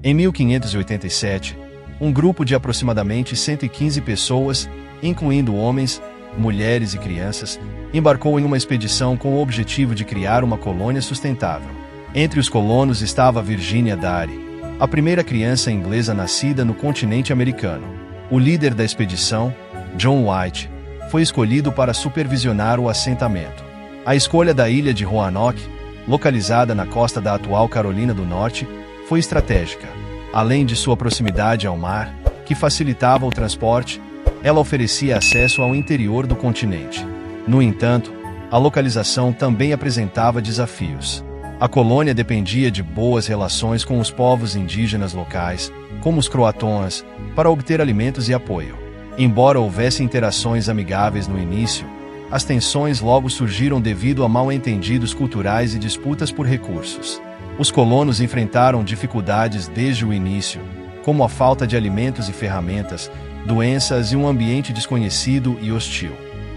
Em 1587, um grupo de aproximadamente 115 pessoas, incluindo homens, mulheres e crianças, embarcou em uma expedição com o objetivo de criar uma colônia sustentável. Entre os colonos estava Virginia Dare, a primeira criança inglesa nascida no continente americano. O líder da expedição, John White, foi escolhido para supervisionar o assentamento. A escolha da ilha de Roanoke, localizada na costa da atual Carolina do Norte, foi estratégica. Além de sua proximidade ao mar, que facilitava o transporte, ela oferecia acesso ao interior do continente. No entanto, a localização também apresentava desafios. A colônia dependia de boas relações com os povos indígenas locais, como os croatoans, para obter alimentos e apoio. Embora houvesse interações amigáveis no início, as tensões logo surgiram devido a mal-entendidos culturais e disputas por recursos. Os colonos enfrentaram dificuldades desde o início, como a falta de alimentos e ferramentas, doenças e um ambiente desconhecido e hostil.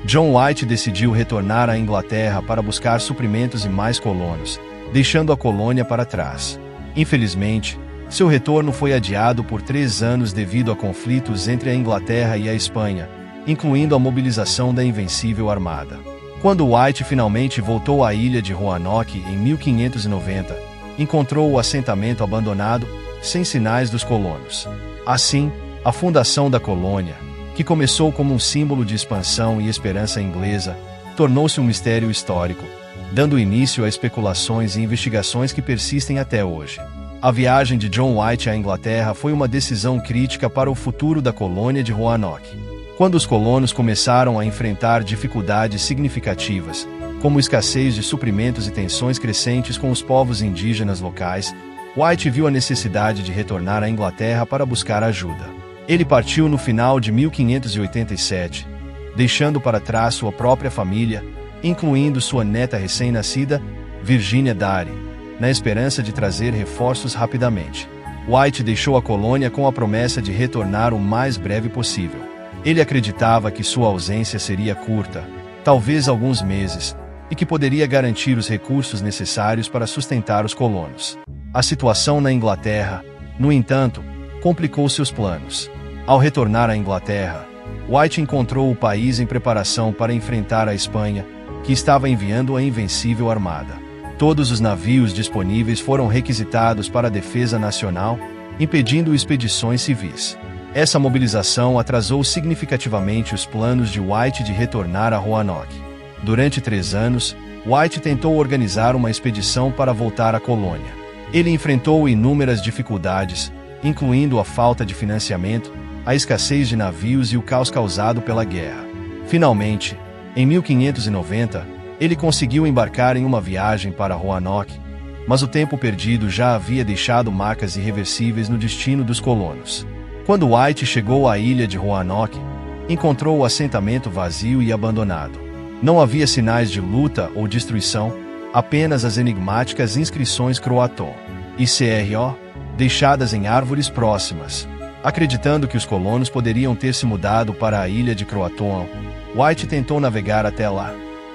John White decidiu retornar à Inglaterra para buscar suprimentos e mais colonos, deixando a colônia para trás. Infelizmente, seu retorno foi adiado por 3 anos devido a conflitos entre a Inglaterra e a Espanha, incluindo a mobilização da Invencível Armada. Quando White finalmente voltou à ilha de Roanoke em 1590, encontrou o assentamento abandonado, sem sinais dos colonos. Assim, a fundação da colônia, que começou como um símbolo de expansão e esperança inglesa, tornou-se um mistério histórico, dando início a especulações e investigações que persistem até hoje. A viagem de John White à Inglaterra foi uma decisão crítica para o futuro da colônia de Roanoke. Quando os colonos começaram a enfrentar dificuldades significativas, como escassez de suprimentos e tensões crescentes com os povos indígenas locais, White viu a necessidade de retornar à Inglaterra para buscar ajuda. Ele partiu no final de 1587, deixando para trás sua própria família, incluindo sua neta recém-nascida, Virginia Dare, na esperança de trazer reforços rapidamente. White deixou a colônia com a promessa de retornar o mais breve possível. Ele acreditava que sua ausência seria curta, talvez alguns meses, e que poderia garantir os recursos necessários para sustentar os colonos. A situação na Inglaterra, no entanto, complicou seus planos. Ao retornar à Inglaterra, White encontrou o país em preparação para enfrentar a Espanha, que estava enviando a Invencível Armada. Todos os navios disponíveis foram requisitados para a defesa nacional, impedindo expedições civis. Essa mobilização atrasou significativamente os planos de White de retornar a Roanoke. Durante 3 anos, White tentou organizar uma expedição para voltar à colônia. Ele enfrentou inúmeras dificuldades, incluindo a falta de financiamento, a escassez de navios e o caos causado pela guerra. Finalmente, em 1590, ele conseguiu embarcar em uma viagem para Roanoke, mas o tempo perdido já havia deixado marcas irreversíveis no destino dos colonos. Quando White chegou à ilha de Roanoke, encontrou o assentamento vazio e abandonado. Não havia sinais de luta ou destruição, apenas as enigmáticas inscrições Croatoan e CRO, deixadas em árvores próximas. Acreditando que os colonos poderiam ter se mudado para a ilha de Croatoan, White tentou navegar até lá,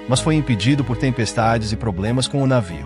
mas foi impedido por tempestades e problemas com o navio.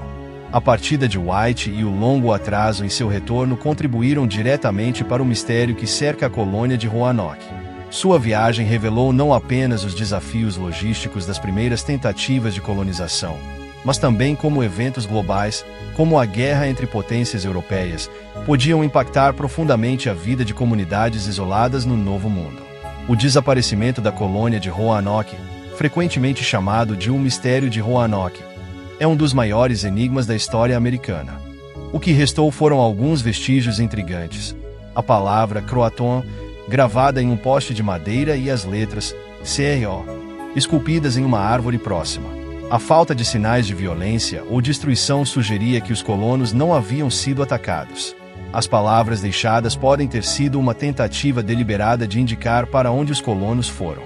A partida de White e o longo atraso em seu retorno contribuíram diretamente para o mistério que cerca a colônia de Roanoke. Sua viagem revelou não apenas os desafios logísticos das primeiras tentativas de colonização, mas também como eventos globais, como a guerra entre potências europeias, podiam impactar profundamente a vida de comunidades isoladas no Novo Mundo. O desaparecimento da colônia de Roanoke, frequentemente chamado de o Mistério de Roanoke, é um dos maiores enigmas da história americana. O que restou foram alguns vestígios intrigantes: a palavra Croatoan, gravada em um poste de madeira, e as letras CRO, esculpidas em uma árvore próxima. A falta de sinais de violência ou destruição sugeria que os colonos não haviam sido atacados. As palavras deixadas podem ter sido uma tentativa deliberada de indicar para onde os colonos foram.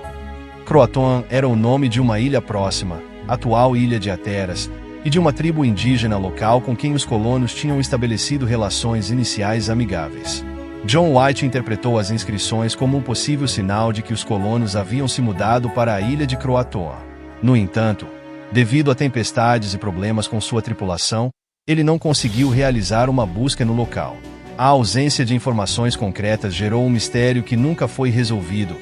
Croatoan era o nome de uma ilha próxima, atual ilha de Hatteras, e de uma tribo indígena local com quem os colonos tinham estabelecido relações iniciais amigáveis. John White interpretou as inscrições como um possível sinal de que os colonos haviam se mudado para a ilha de Croatoan. No entanto, devido a tempestades e problemas com sua tripulação, ele não conseguiu realizar uma busca no local. A ausência de informações concretas gerou um mistério que nunca foi resolvido,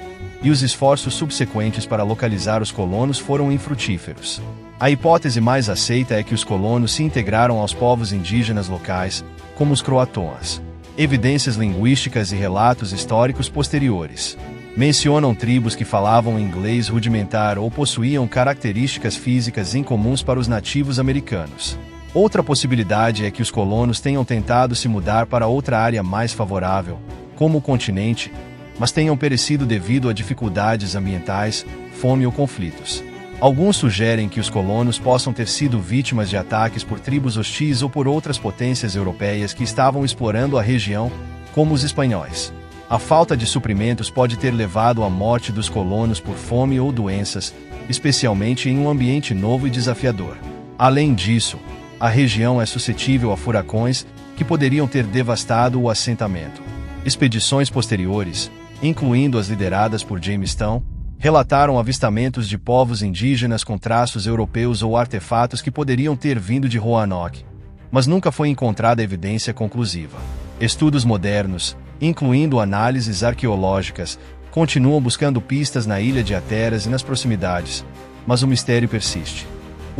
e os esforços subsequentes para localizar os colonos foram infrutíferos. A hipótese mais aceita é que os colonos se integraram aos povos indígenas locais, como os croatoans. Evidências linguísticas e relatos históricos posteriores mencionam tribos que falavam inglês rudimentar ou possuíam características físicas incomuns para os nativos americanos. Outra possibilidade é que os colonos tenham tentado se mudar para outra área mais favorável, como o continente, mas tenham perecido devido a dificuldades ambientais, fome ou conflitos. Alguns sugerem que os colonos possam ter sido vítimas de ataques por tribos hostis ou por outras potências europeias que estavam explorando a região, como os espanhóis. A falta de suprimentos pode ter levado à morte dos colonos por fome ou doenças, especialmente em um ambiente novo e desafiador. Além disso, a região é suscetível a furacões que poderiam ter devastado o assentamento. Expedições posteriores, incluindo as lideradas por Jamestown, relataram avistamentos de povos indígenas com traços europeus ou artefatos que poderiam ter vindo de Roanoke, mas nunca foi encontrada evidência conclusiva. Estudos modernos, incluindo análises arqueológicas, continuam buscando pistas na ilha de Hatteras e nas proximidades, mas o mistério persiste.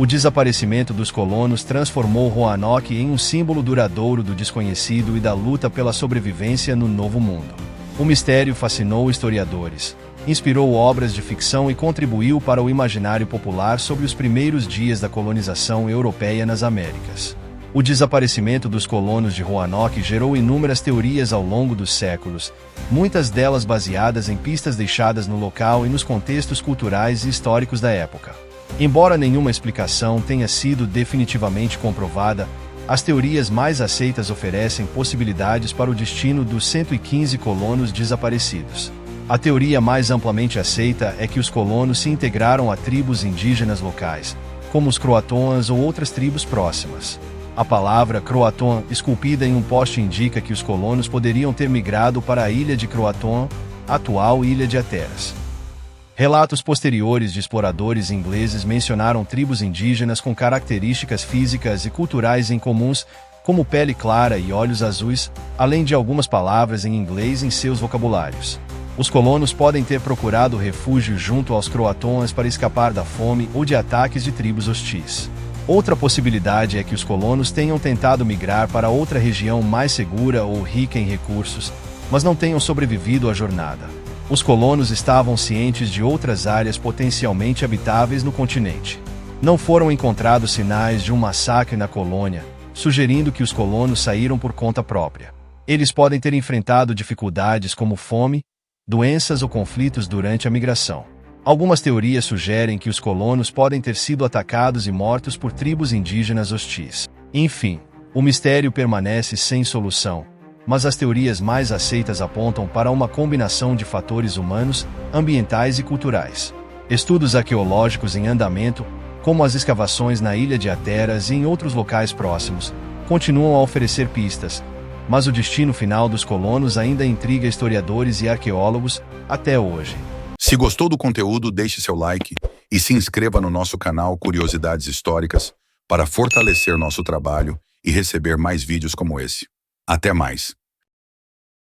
O desaparecimento dos colonos transformou Roanoke em um símbolo duradouro do desconhecido e da luta pela sobrevivência no Novo Mundo. O mistério fascinou historiadores, inspirou obras de ficção e contribuiu para o imaginário popular sobre os primeiros dias da colonização europeia nas Américas. O desaparecimento dos colonos de Roanoke gerou inúmeras teorias ao longo dos séculos, muitas delas baseadas em pistas deixadas no local e nos contextos culturais e históricos da época. Embora nenhuma explicação tenha sido definitivamente comprovada, as teorias mais aceitas oferecem possibilidades para o destino dos 115 colonos desaparecidos. A teoria mais amplamente aceita é que os colonos se integraram a tribos indígenas locais, como os croatoans ou outras tribos próximas. A palavra Croatoan, esculpida em um poste, indica que os colonos poderiam ter migrado para a ilha de Croatoan, atual ilha de Hatteras. Relatos posteriores de exploradores ingleses mencionaram tribos indígenas com características físicas e culturais incomuns, como pele clara e olhos azuis, além de algumas palavras em inglês em seus vocabulários. Os colonos podem ter procurado refúgio junto aos croatoans para escapar da fome ou de ataques de tribos hostis. Outra possibilidade é que os colonos tenham tentado migrar para outra região mais segura ou rica em recursos, mas não tenham sobrevivido à jornada. Os colonos estavam cientes de outras áreas potencialmente habitáveis no continente. Não foram encontrados sinais de um massacre na colônia, sugerindo que os colonos saíram por conta própria. Eles podem ter enfrentado dificuldades como fome, doenças ou conflitos durante a migração. Algumas teorias sugerem que os colonos podem ter sido atacados e mortos por tribos indígenas hostis. Enfim, o mistério permanece sem solução, mas as teorias mais aceitas apontam para uma combinação de fatores humanos, ambientais e culturais. Estudos arqueológicos em andamento, como as escavações na ilha de Hatteras e em outros locais próximos, continuam a oferecer pistas, mas o destino final dos colonos ainda intriga historiadores e arqueólogos até hoje. Se gostou do conteúdo, deixe seu like e se inscreva no nosso canal Curiosidades Históricas para fortalecer nosso trabalho e receber mais vídeos como esse. Até mais!